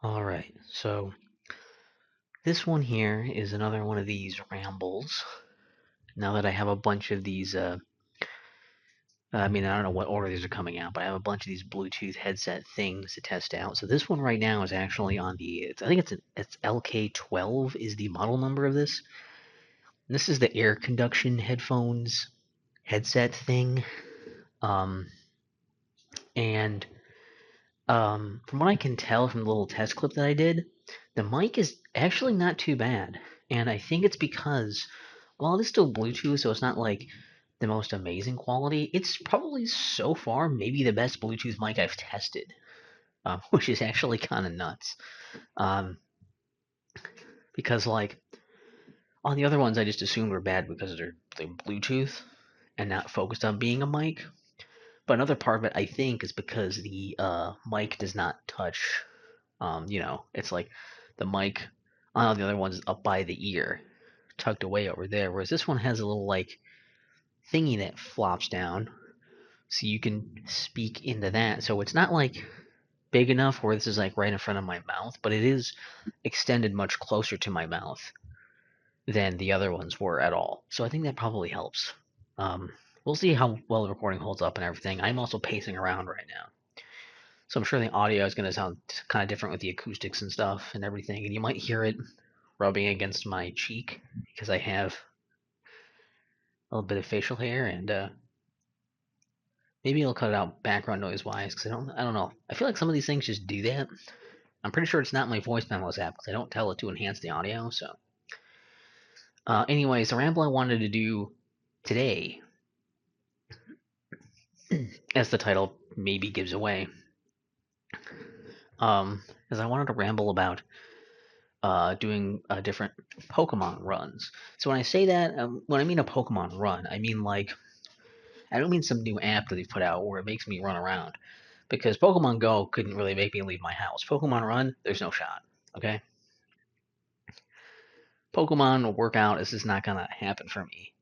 Alright, so this one here is another one of these rambles. Now that I have a bunch of these, I mean, I don't know what order these are coming out, but I have a bunch of these Bluetooth headset things to test out. So this one right now is actually on I think it's LK12 is the model number of this. And this is the air conduction headphones headset thing. Um, and From what I can tell from the little test clip that I did, the mic is actually not too bad. And I think it's because, well, it is still Bluetooth, so it's not like the most amazing quality. It's probably so far maybe the best Bluetooth mic I've tested, which is actually kind of nuts. Um, because like on the other ones, I just assumed were bad because they're Bluetooth and not focused on being a mic. But another part of it, I think, is because the mic does not touch. It's like the mic on all the other ones is up by the ear, tucked away over there, whereas this one has a little like thingy that flops down, so you can speak into that. So it's not like big enough where this is like right in front of my mouth, but it is extended much closer to my mouth than the other ones were at all. So I think that probably helps. Um, we'll see how well the recording holds up and everything. I'm also pacing around right now. So I'm sure the audio is going to sound kind of different with the acoustics and stuff and everything, and you might hear it rubbing against my cheek because I have a little bit of facial hair, and maybe I'll cut it out background noise wise because I don't know. I feel like some of these things just do that. I'm pretty sure it's not my voice memos app because I don't tell it to enhance the audio. So, anyways, the ramble I wanted to do today, as the title maybe gives away, um, is I wanted to ramble about doing different Pokemon runs. So when I say that, when I mean a Pokemon run, I mean like I don't mean some new app that they put out where it makes me run around. Because Pokemon Go couldn't really make me leave my house. Pokemon Run, there's no shot. Okay, Pokemon workout is just not gonna happen for me.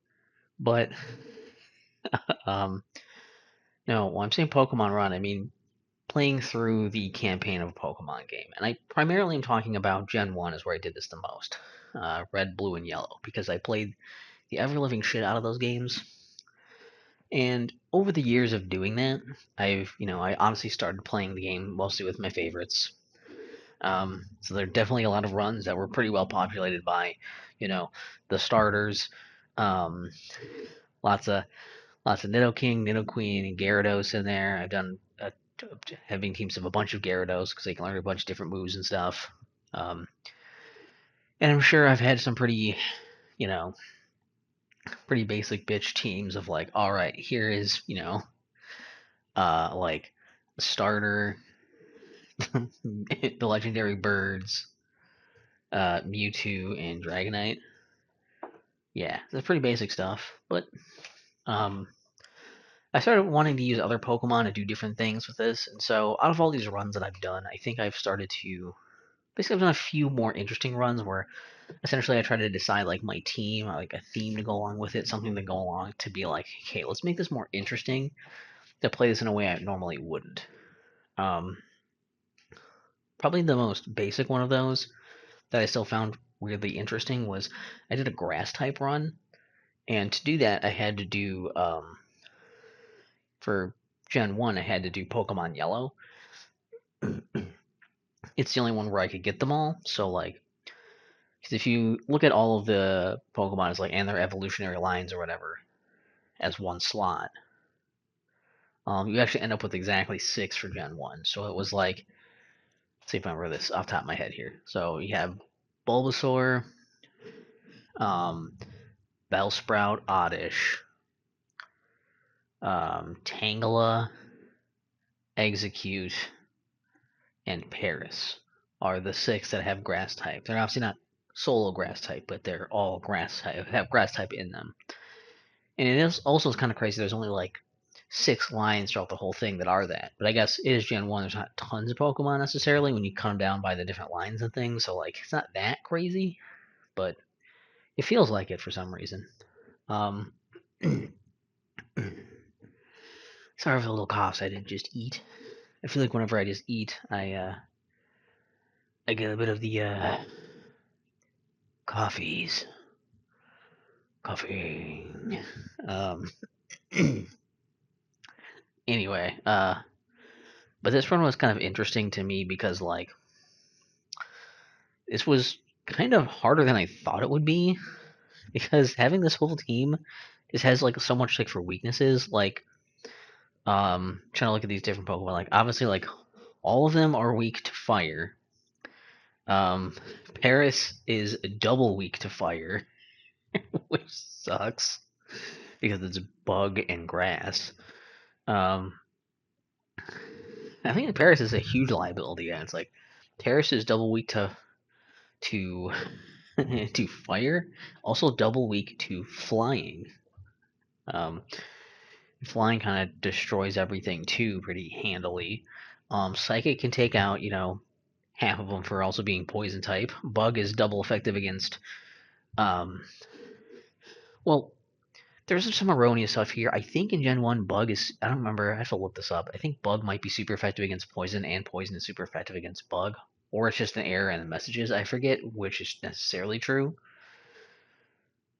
But um, no, when I'm saying Pokemon Run, I mean playing through the campaign of a Pokemon game, and I primarily am talking about Gen One is where I did this the most. Red, Blue, and Yellow, because I played the ever living shit out of those games. And over the years of doing that, I honestly started playing the game mostly with my favorites. So there are definitely a lot of runs that were pretty well populated by, you know, the starters. Um, lots of Nidoking, Nidoqueen, and Gyarados in there. I've done having teams of a bunch of Gyarados because they can learn a bunch of different moves and stuff. Um, and I'm sure I've had some you know, pretty basic bitch teams of like, all right, here is, like starter, the legendary birds, Mewtwo, and Dragonite. Yeah, that's pretty basic stuff. But um, I started wanting to use other Pokemon to do different things with this, and so out of all these runs that I've done, I think I've started to basically I've done a few more interesting runs where essentially I try to decide like my team, like a theme to go along with it, something to go along to be like, okay, let's make this more interesting to play this in a way I normally wouldn't. Um, Probably the most basic one of those that I still found weirdly interesting was I did a grass type run, and to do that I had to do for Gen 1, I had to do Pokemon Yellow. It's the only one where I could get them all. So, like, because if you look at all of the Pokemon as like, and their evolutionary lines or whatever, as one slot, you actually end up with exactly six for Gen 1. So it was like, let's see if I remember this off the top of my head here. So you have Bulbasaur, um, Bellsprout, Oddish, Tangela, Execute, and Paris are the six that have grass type. They're obviously not solo grass type, but they're all grass type, have grass type in them. And it is also kind of crazy. There's only like six lines throughout the whole thing that are that. But I guess it is Gen 1. There's not tons of Pokemon necessarily when you cut them down by the different lines and things. So, like, it's not that crazy, but it feels like it for some reason. Um, Sorry for the little coughs. I didn't just eat. I feel like whenever I just eat, I I get a bit of the coffees. Coffee. Um, anyway, but this one was kind of interesting to me because like this was kind of harder than I thought it would be because having this whole team just has like so much like for weaknesses like trying to look at these different Pokemon like obviously like all of them are weak to fire. Um, Paris is double weak to fire, which sucks because it's bug and grass. Um, I think Paris is a huge liability. Yeah, it's like Paris is double weak to to fire, also double weak to flying. Um, Flying kind of destroys everything too, pretty handily. Psychic can take out, half of them for also being poison type. Bug is double effective against. Um, well, there's some erroneous stuff here. I think in Gen 1, Bug is. I don't remember. I have to look this up. I think Bug might be super effective against Poison, and Poison is super effective against Bug. Or it's just an error in the messages. I forget which is necessarily true.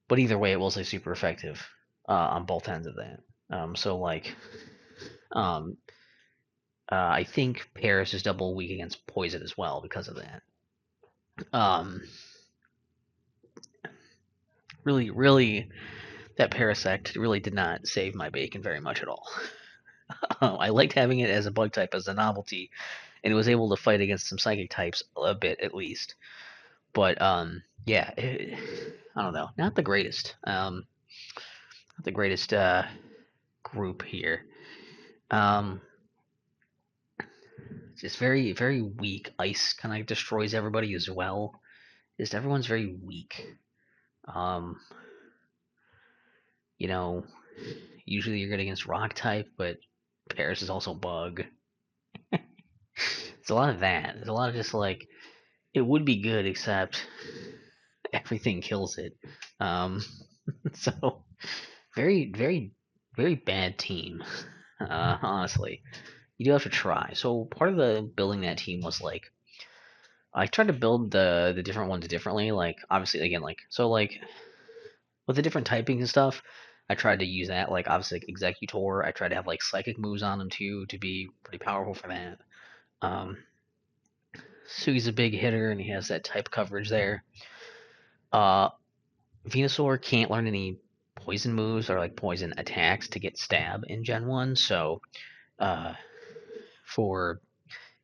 But either way, it will say super effective on both ends of that. So, like, um, I think Paris is double weak against Poison as well because of that. Um, really, that Parasect really did not save my bacon very much at all. I liked having it as a bug type as a novelty, and it was able to fight against some psychic types a bit at least. But yeah, I don't know, not the greatest. Not the greatest group here. Um, just very weak. Ice kind of destroys everybody as well. Just everyone's very weak. Um, you know, usually you're good against rock type, but Paris is also bug. It's a lot of that. There's a lot of just like it would be good except everything kills it. Um, so very bad team. Honestly, you do have to try. So part of the building that team was like I tried to build the different ones differently. Like obviously again like so like with the different typing and stuff. I tried to use that like obviously like Executor. I tried to have like psychic moves on him too to be pretty powerful for that. Um, so he's a big hitter and he has that type coverage there. Uh, Venusaur can't learn any poison moves or like poison attacks to get stab in Gen 1, so uh, for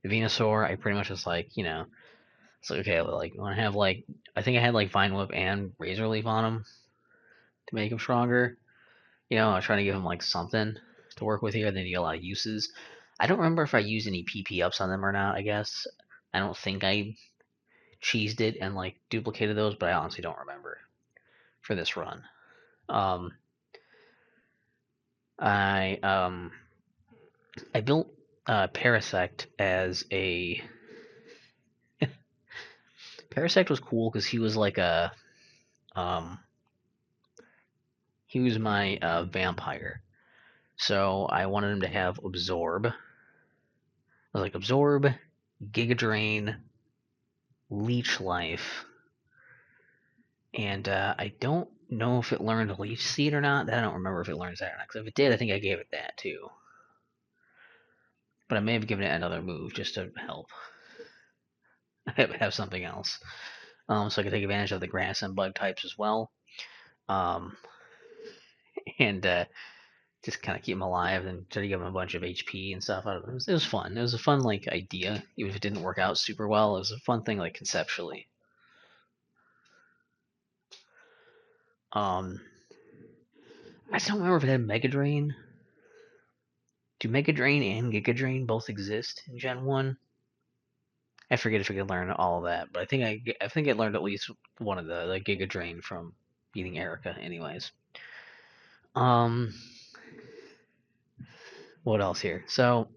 Venusaur, I pretty much was like, it's like, okay, like, I want to have like, I think I had like Vine Whip and Razor Leaf on him to make him stronger. I was trying to give him like something to work with here, then you get a lot of uses. I don't remember if I used any PP ups on them or not, I guess. I don't think I cheesed it and like duplicated those, but I honestly don't remember for this run. Um, I I built Parasect as a Parasect was cool because he was like a um he was my vampire. So I wanted him to have absorb. I was like absorb, Giga Drain, Leech Life, and I don't know if it learned Leech Seed or not. I don't remember if it learns that or not. Because if it did, I think I gave it that too. But I may have given it another move just to help have something else. So I could take advantage of the grass and bug types as well. Um, and just kind of keep him alive and try to give him a bunch of HP and stuff. I don't know. It was fun. It was a fun like idea, even if it didn't work out super well. It was a fun thing like conceptually. Um, I just don't remember if it had Mega Drain. Do Mega Drain and Giga Drain both exist in Gen 1? I forget if I could learn all of that, but I think I learned at least one of the Giga Drain from beating Erica, anyways. Um, what else here? So,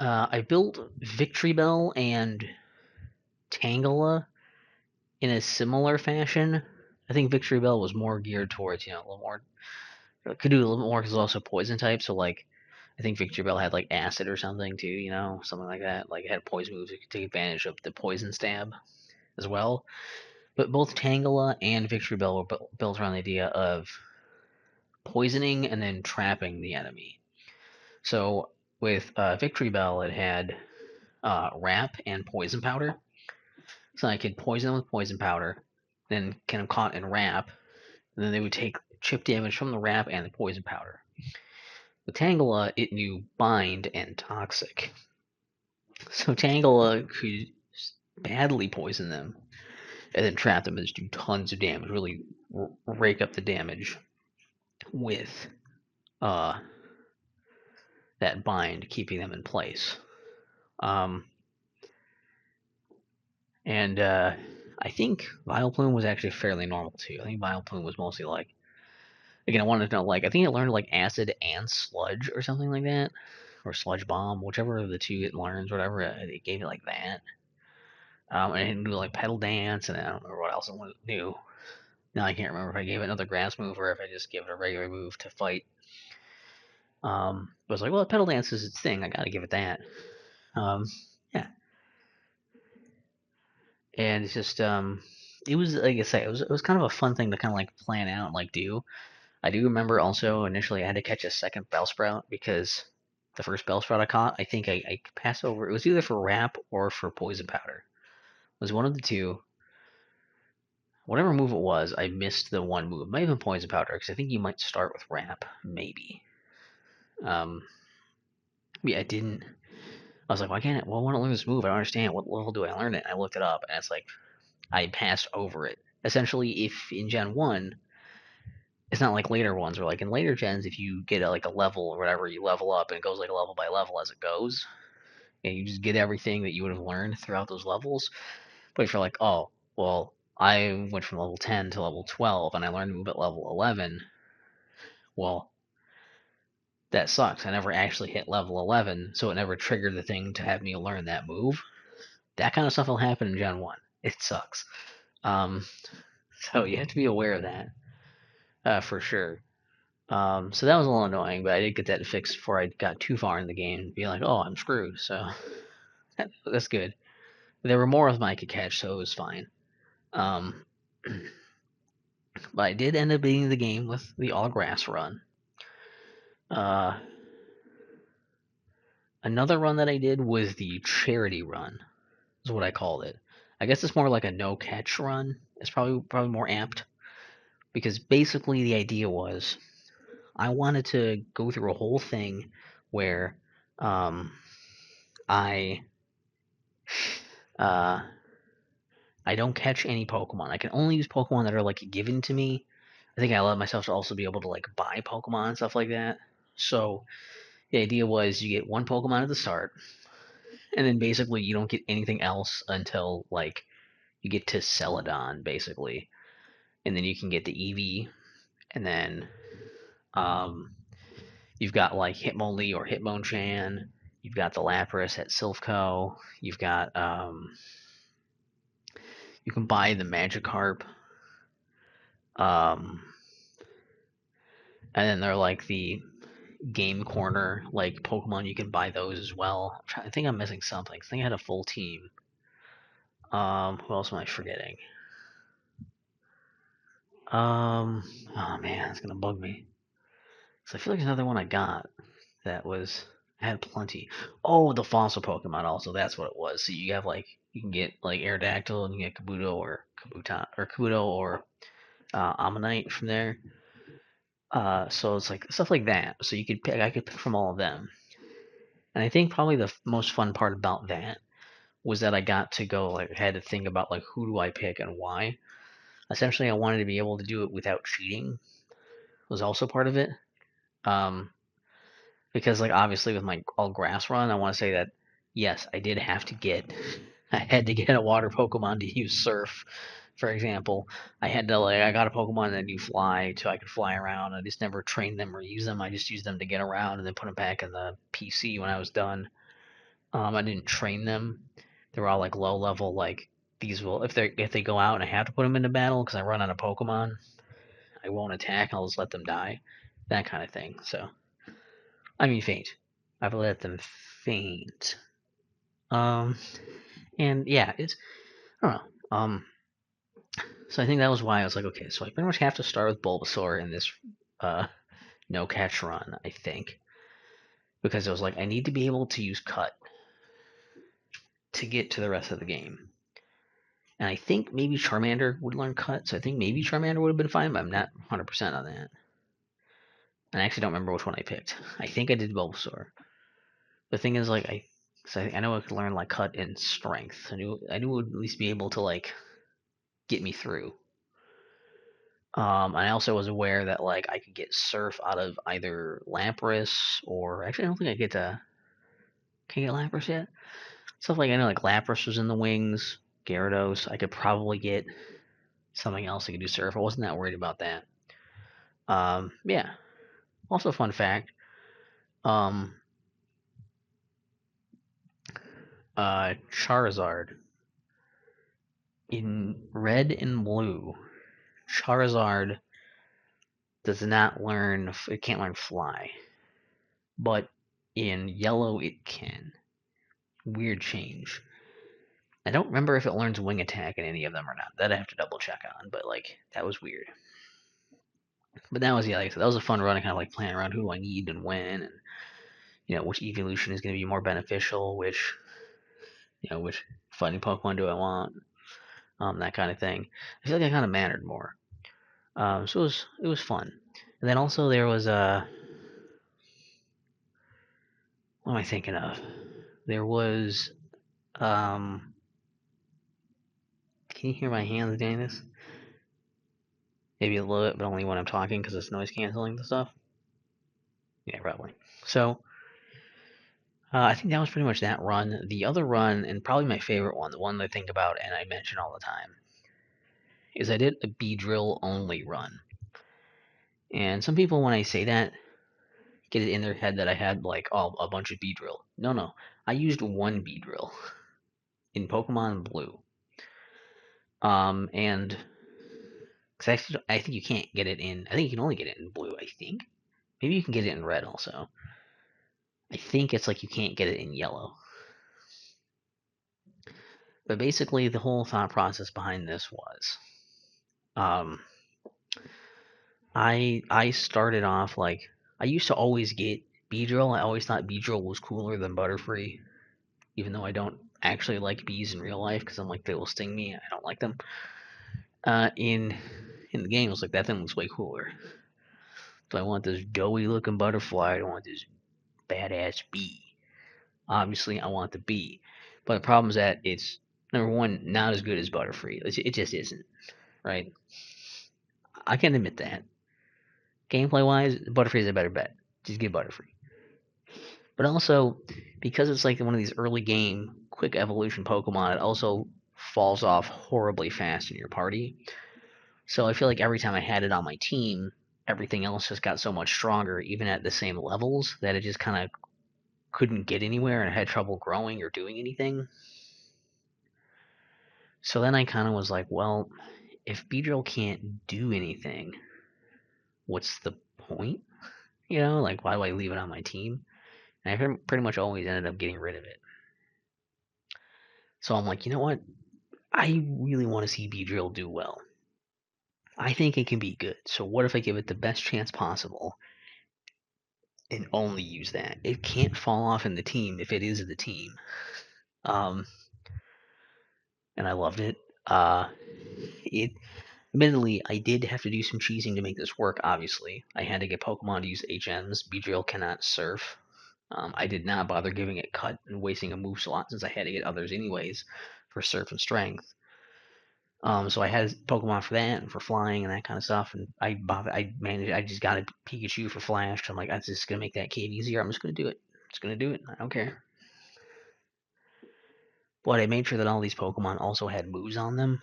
I built Victory Bell and Tangela in a similar fashion. I think Victory Bell was more geared towards, a little more, could do a little more because it's also poison type. So, like, I think Victory Bell had like acid or something too, something like that. Like it had poison moves. You could take advantage of the poison stab as well. But both Tangela and Victory Bell were built around the idea of poisoning and then trapping the enemy. So with Victory Bell, it had wrap and poison powder. So I could poison them with poison powder, then get them caught in wrap, and then they would take chip damage from the wrap and the poison powder. With Tangela, it knew bind and toxic. So Tangela could badly poison them and then trap them and just do tons of damage, really rake up the damage with uh, that bind, keeping them in place. Um, and I think Vileplume was actually fairly normal too. I think Vileplume was mostly like, again, I wanted to know, like, I think it learned like acid and sludge or something like that, or sludge bomb, whichever of the two it learns, whatever. It gave it like that. And it knew like pedal dance, and I don't remember what else it knew. Now I can't remember if I gave it another grass move or if I just gave it a regular move to fight. But I was like, well, pedal dance is its thing. I gotta give it that. Yeah, and it's just it was like I say, it was kind of a fun thing to kind of like plan out and like do. I do remember also initially I had to catch a second Bellsprout because the first Bellsprout I caught, I think I passed over. It was either for Wrap or for Poison Powder. It was one of the two. Whatever move it was, I missed the one move. It might have been Poison Powder because I think you might start with Wrap, maybe. Um, yeah, I didn't. I was like, why can't I? Well, I want to learn this move. I don't understand. What level do I learn it? And I looked it up, and it's like I passed over it. Essentially, if in Gen 1, it's not like later ones, or like in later gens, if you get like a level or whatever, you level up, and it goes like level by level as it goes, and you just get everything that you would have learned throughout those levels. But if you're like, oh, well, I went from level 10 to level 12, and I learned to move at level 11, well, that sucks. I never actually hit level 11, so it never triggered the thing to have me learn that move. That kind of stuff will happen in Gen 1. It sucks. Um, so you have to be aware of that, for sure. So that was a little annoying, but I did get that fixed before I got too far in the game. Be like, oh, I'm screwed. So that's good. There were more of them I could catch, so it was fine. Um, but I did end up beating the game with the all grass run. Uh, Another run that I did was the charity run, is what I called it. I guess it's more like a no catch run. It's probably more apt because basically the idea was I wanted to go through a whole thing where um, I uh, I don't catch any Pokemon. I can only use Pokemon that are like given to me. I think I allowed myself to also be able to like buy Pokemon and stuff like that. So the idea was you get one Pokemon at the start, and then basically you don't get anything else until like you get to Celadon, basically, and then you can get the Eevee, and then um, you've got like Hitmonlee or Hitmonchan. You've got the Lapras at Silphco. You've got you can buy the Magikarp. Um, and then they're like the game corner like Pokemon. You can buy those as well. I think I'm missing something. I think I had a full team. Who else am I forgetting? Oh man, it's gonna bug me. So I feel like there's another one I got that was I had plenty. Oh, the fossil Pokemon also. That's what it was. So you have like you can get like Aerodactyl and you get Kabuto or Kabuto or Ammonite from there. So it's like stuff like that. So you could pick. I could pick from all of them. And I think probably the most fun part about that was that I got to go like I had to think about like who do I pick and why. Essentially, I wanted to be able to do it without cheating. Was also part of it. Um, because like obviously with my all grass run, I want to say that yes, I did have to get I had to get a water Pokemon to use Surf, for example. I had to like I got a Pokemon that knew Fly so I could fly around. I just never trained them or use them. I just used them to get around and then put them back in the PC when I was done. I didn't train them. They were all like low level. Like these will if they go out and I have to put them into battle because I run out of Pokemon, I won't attack. I'll just let them die. That kind of thing. So I mean, Fate. I've let them faint. And yeah, it's I don't know. So I think that was why I was like, okay, so I pretty much have to start with Bulbasaur in this uh no catch run, I think, because it was like I need to be able to use Cut to get to the rest of the game. And I think maybe Charmander would learn Cut, so I think maybe Charmander would have been fine, but I'm not 100% on that. And I actually don't remember which one I picked. I think I did Bulbasaur. The thing is, like, I know I could learn like Cut and Strength. I knew it would at least be able to like get me through. I also was aware that like I could get Surf out of either Lapras or actually I don't think I get to can I get Lapras yet. Stuff like I know like Lapras was in the wings, Gyarados. I could probably get something else that could do Surf. I wasn't that worried about that. Yeah. Also, fun fact. Um, Charizard in Red and Blue. Charizard does not learn. It can't learn Fly, but in Yellow it can. Weird change. I don't remember if it learns Wing Attack in any of them or not. That I have to double check on, but like that was weird. But that was, yeah, like I said, that was a fun run. Kind of like playing around who do I need and when, and which evolution is going to be more beneficial, which fighting Pokemon do I want, that kind of thing. I feel like that kind of mattered more. So it was fun. And then also there was what am I thinking of? There was can you hear my hands doing this? Maybe a little bit, but only when I'm talking because it's noise canceling the stuff. Yeah, probably. So I think that was pretty much that run. The other run, and probably my favorite one, the one that I think about and I mention all the time, is I did a Beedrill only run. And some people, when I say that, get it in their head that I had like a bunch of Beedrill. No, no, I used one Beedrill in Pokemon Blue. And because I think you can't get it in. I think you can only get it in Blue. I think maybe you can get it in Red also. I think it's like you can't get it in Yellow. But basically, the whole thought process behind this was, um, I started off like I used to always get Beedrill. I always thought Beedrill was cooler than Butterfree, even though I don't actually like bees in real life because I'm like they will sting me. I don't like them. In the game, it was like that thing looks way cooler. So I want this doughy looking butterfly. I don't want this badass bee. Obviously, I want the bee, but the problem is that it's number one not as good as Butterfree. It just isn't, right? I can admit that. Gameplay wise, Butterfree is a better bet. Just get Butterfree. But also, because it's like one of these early game quick evolution Pokemon, it also falls off horribly fast in your party. So I feel like every time I had it on my team, everything else just got so much stronger, even at the same levels, that it just kind of couldn't get anywhere and I had trouble growing or doing anything. So then I kind of was like, well, if Beedrill can't do anything, what's the point? Like why do I leave it on my team? And I pretty much always ended up getting rid of it. So I'm like, you know what? I really want to see Beedrill do well. I think it can be good. So what if I give it the best chance possible and only use that? It can't fall off in the team if it is the team. Um, and I loved it. It admittedly, I did have to do some cheesing to make this work. Obviously, I had to get Pokemon to use HMs. Beedrill cannot surf. I did not bother giving it cut and wasting a move slot since I had to get others anyways for surf and strength. So I had Pokemon for that and for flying and that kind of stuff. And I managed. I just got a Pikachu for Flash. I'm like, that's just gonna make that cave easier. I'm just gonna do it. Just gonna do it. I don't care. But I made sure that all these Pokemon also had moves on them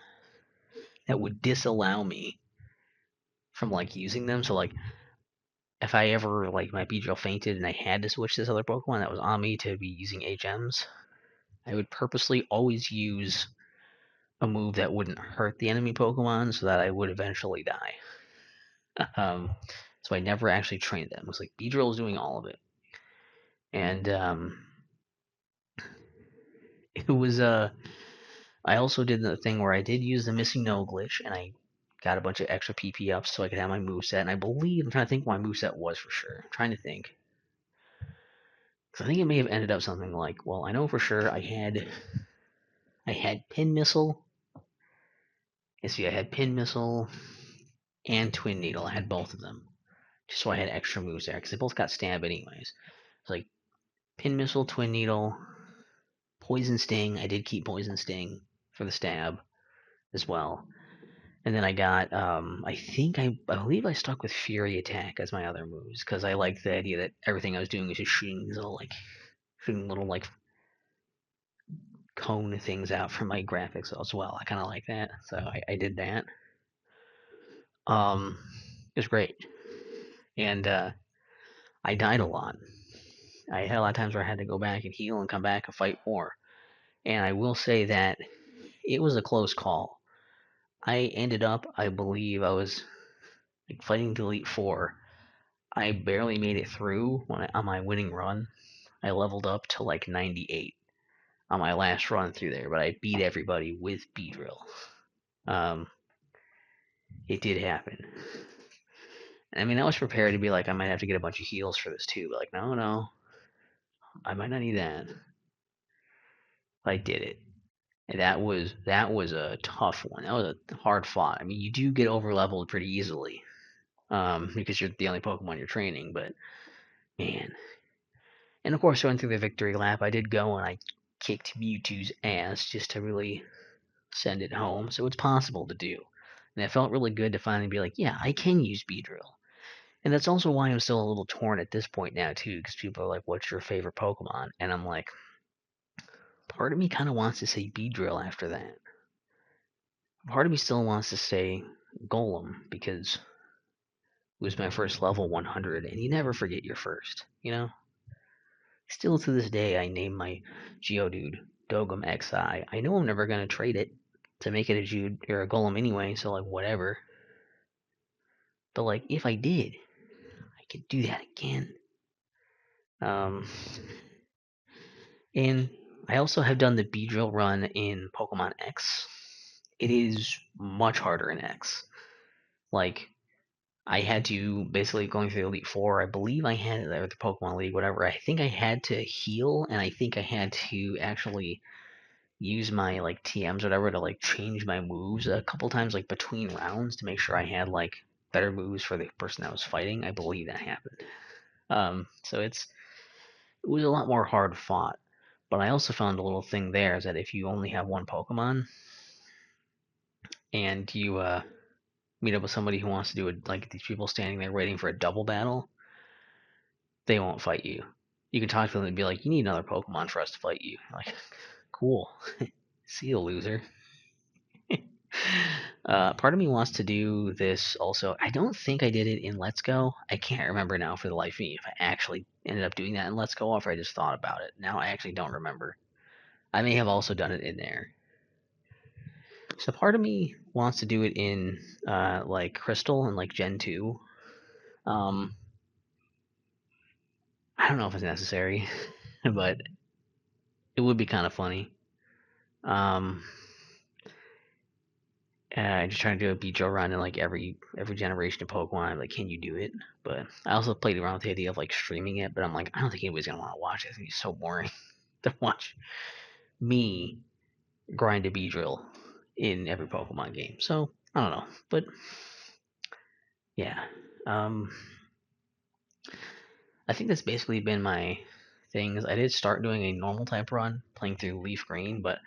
that would disallow me from like using them. So like, if I ever like my Beedrill fainted and I had to switch this other Pokemon that was on me to be using HMs, I would purposely always use a move that wouldn't hurt the enemy Pokemon so that I would eventually die. Um, so I never actually trained them. It was like Beedrill was doing all of it. And it was I also did the thing where I did use the missing no glitch, and I got a bunch of extra PP ups so I could have my moveset. And I believe I'm trying to think what my moveset was for sure. I'm trying to think. Because I think it may have ended up something like, well, I know for sure I had pin missile. You see, I had pin missile and twin needle. I had both of them, just so I had extra moves there because they both got stab anyways. It's like pin missile, twin needle, poison sting. I did keep poison sting for the stab as well. And then I got, I believe I stuck with Fury Attack as my other moves because I liked the idea that everything I was doing was just shooting little like cone things out from my graphics as well. I kind of like that, so I did that. It was great, and I died a lot. I had a lot of times where I had to go back and heal and come back and fight more. And I will say that it was a close call. I ended up, I believe, I was like fighting to Elite Four. I barely made it through on my winning run. I leveled up to like 98 on my last run through there, but I beat everybody with Beedrill. Um, it did happen. I mean, I was prepared to be like, I might have to get a bunch of heals for this too, but like, no, no, I might not need that. I did it. And that was a tough one. That was a hard fought. I mean, you do get over leveled pretty easily, because you're the only Pokemon you're training. But man, and of course, going through the victory lap, I did go and I kicked Mewtwo's ass just to really send it home. So it's possible to do, and it felt really good to finally be like, yeah, I can use Beedrill. And that's also why I'm still a little torn at this point now too, because people are like, "What's your favorite Pokemon?" And I'm like, part of me kind of wants to say Beedrill after that. Part of me still wants to say Golem because it was my first level 100, and you never forget your first, you know? Still to this day, I name my Geodude Dogum XI. I know I'm never going to trade it to make it a Jude or a Golem anyway, so like whatever. But like if I did, I could do that again. Um, and I also have done the Beedrill run in Pokemon X. It is much harder in X. Like I had to basically going through the Elite Four. I believe I had or the Pokemon League, whatever. I think I had to heal, and I think I had to actually use my like TMs or whatever to like change my moves a couple times, like between rounds, to make sure I had like better moves for the person I was fighting. I believe that happened. So it was a lot more hard fought. But I also found a little thing there is that if you only have one Pokemon and you meet up with somebody who wants to do it, like these people standing there waiting for a double battle, they won't fight you. You can talk to them and be like, "You need another Pokemon for us to fight you." Like, cool. See you, loser. Part of me wants to do this also. I don't think I did it in Let's Go. I can't remember now for the life of me if I actually ended up doing that in Let's Go or if I just thought about it. Now I actually don't remember. I may have also done it in there. So part of me wants to do it in like Crystal and like Gen 2. Um, I don't know if it's necessary, but it would be kind of funny. Um, just trying to do a beat run in like every generation of Pokemon. Like, can you do it? But I also played around with the idea of like streaming it. But I'm like, I don't think anybody's gonna want to watch it. I think it's so boring to watch me grind a Beedrill in every Pokemon game. So I don't know. But yeah, um, I think that's basically been my things. I did start doing a normal type run, playing through Leaf Green, but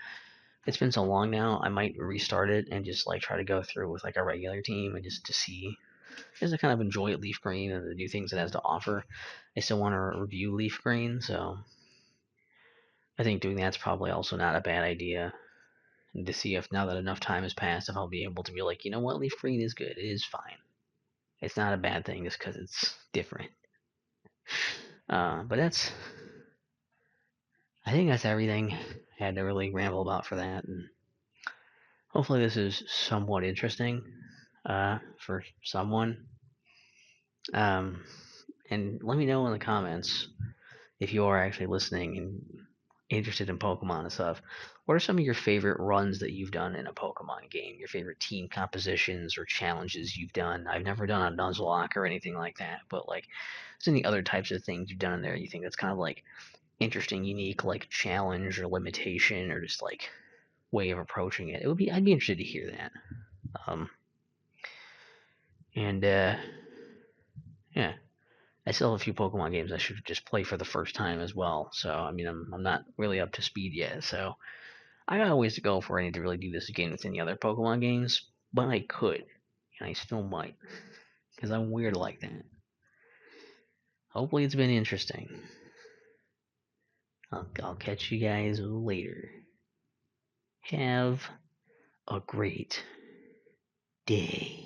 it's been so long now. I might restart it and just like try to go through with like a regular team and just to see because I kind of enjoy Leaf Green and the new things it has to offer. I still want to review Leaf Green, so I think doing that's probably also not a bad idea. And to see if now that enough time has passed, if I'll be able to be like, you know what, Leaf Green is good. It is fine. It's not a bad thing just because it's different. But I think that's everything I had to really ramble about for that. And hopefully this is somewhat interesting for someone. Um, and let me know in the comments if you are actually listening and interested in Pokemon and stuff, what are some of your favorite runs that you've done in a Pokemon game? Your favorite team compositions or challenges you've done? I've never done a Nuzlocke or anything like that, but like, is there any other types of things you've done in there you think that's kind of like interesting, unique, like challenge or limitation or just like way of approaching it? I'd be interested to hear that. Um, and yeah, I still have a few Pokemon games I should just play for the first time as well. So I mean, I'm not really up to speed yet. So I got a ways to go before I need to really do this again with any other Pokemon games. But I could, and I still might, because I'm weird like that. Hopefully, it's been interesting. I'll catch you guys later. Have a great day.